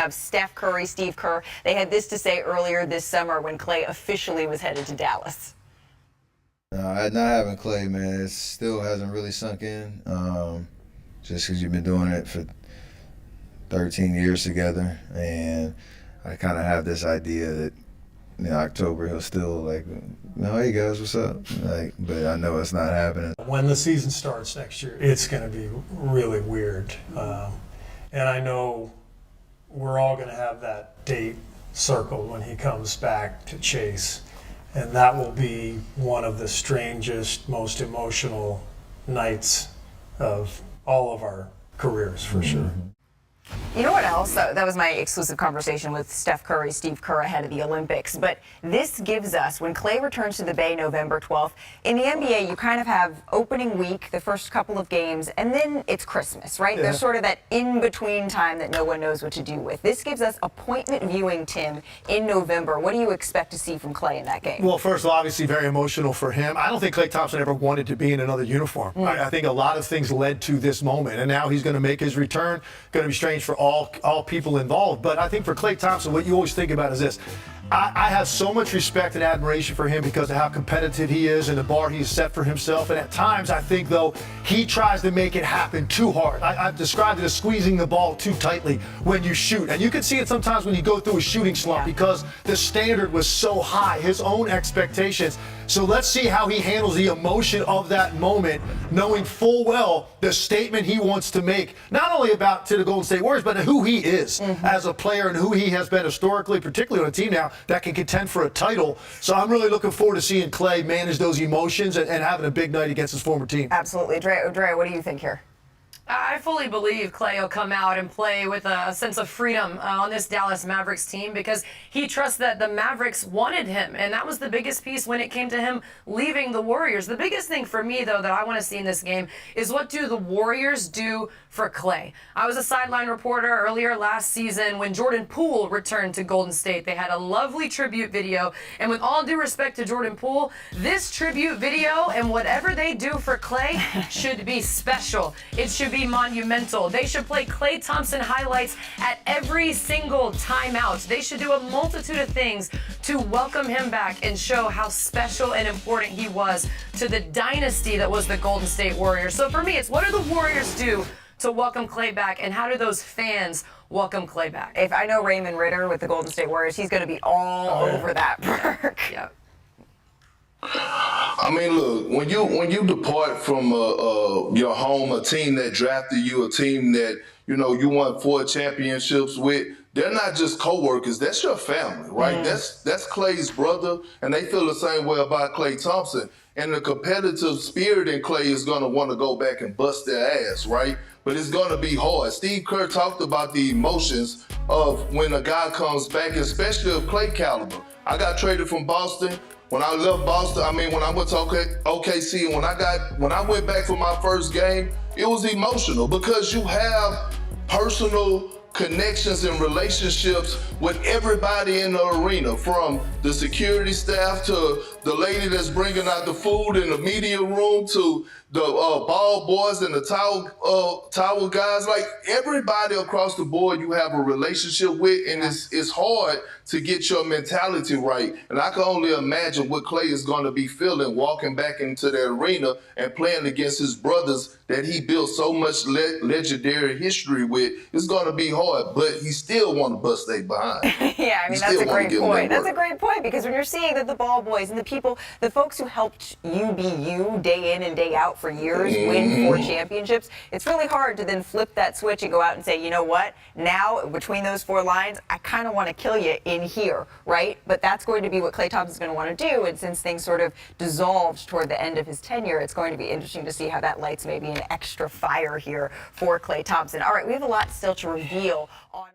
Of Steph Curry, Steve Kerr. They had this to say earlier this summer when Klay officially was headed to Dallas. Not having Klay, man, it still hasn't really sunk in. Just because you've been doing it for 13 years together, and I kind of have this idea that in October he'll still like, hey guys, what's up? Like, but I know it's not happening. When the season starts next year, it's going to be really weird, and I know we're all going to have that date circled when he comes back to Chase, and that will be one of the strangest, most emotional nights of all of our careers, for sure. You know what else? That was my exclusive conversation with Steph Curry, Steve Kerr ahead of the Olympics. But this gives us, when Klay returns to the Bay November 12th, in the NBA you kind of have opening week, the first couple of games, and then it's Christmas, right? Yeah. There's sort of that in-between time that no one knows what to do with. This gives us appointment viewing, Tim, in November. What do you expect to see from Klay in that game? Well, first of all, obviously very emotional for him. I don't think Klay Thompson ever wanted to be in another uniform. I think a lot of things led to this moment, and now he's going to make his return. Going to be strange for all people involved. But I think for Klay Thompson, what you always think about is this. I have so much respect and admiration for him because of how competitive he is and the bar he's set for himself. And at times, I think, though, he tries to make it happen too hard. I've described it as squeezing the ball too tightly when you shoot. And you can see it sometimes when you go through a shooting slump because the standard was so high, his own expectations. So let's see how he handles the emotion of that moment, knowing full well the statement he wants to make, not only about to the Golden State Warriors, but who he is as a player and who he has been historically, particularly on a team now that can contend for a title. So I'm really looking forward to seeing Klay manage those emotions and having a big night against his former team. Absolutely. Dre, what do you think here? I fully believe Klay will come out and play with a sense of freedom on this Dallas Mavericks team because he trusts that the Mavericks wanted him, and that was the biggest piece when it came to him leaving the Warriors. The biggest thing for me, though, that I want to see in this game is what do the Warriors do for Klay? I was a sideline reporter earlier last season when Jordan Poole returned to Golden State. They had a lovely tribute video, and with all due respect to Jordan Poole, this tribute video and whatever they do for Klay should be special. It should be monumental. They should play Klay Thompson highlights at every single timeout. They should do a multitude of things to welcome him back and show how special and important he was to the dynasty that was the Golden State Warriors. So for me, it's what do the Warriors do to welcome Klay back, and how do those fans welcome Klay back? If I know Raymond Ritter with the Golden State Warriors, he's going to be all over that perk. Yeah. I mean, look, when you depart from your home, a team that drafted you, a team that you won 4 championships with, they're not just co-workers, that's your family, right? That's Klay's brother, and they feel the same way about Klay Thompson. And the competitive spirit in Klay is going to want to go back and bust their ass, right? But it's going to be hard. Steve Kerr talked about the emotions of when a guy comes back, especially of Klay caliber. I got traded from Boston. When I left Boston, when I went to OKC, and when I went back for my first game, it was emotional because you have personal connections and relationships with everybody in the arena, from the security staff to the lady that's bringing out the food in the media room to the ball boys and the towel guys. Like, everybody across the board you have a relationship with, and it's hard to get your mentality right. And I can only imagine what Klay is going to be feeling walking back into the arena and playing against his brothers that he built so much legendary history with. It's going to be hard, but he still want to bust they behind. Yeah, that's a great point. That's a great point, because when you're seeing that the ball boys and the folks who helped you be you day in and day out for years win 4 championships, it's really hard to then flip that switch and go out and say, you know what, now between those 4 lines, I kind of want to kill you in here, right? But that's going to be what Klay Thompson's going to want to do, and since things sort of dissolved toward the end of his tenure, it's going to be interesting to see how that lights maybe an extra fire here for Klay Thompson. All right, we have a lot still to reveal on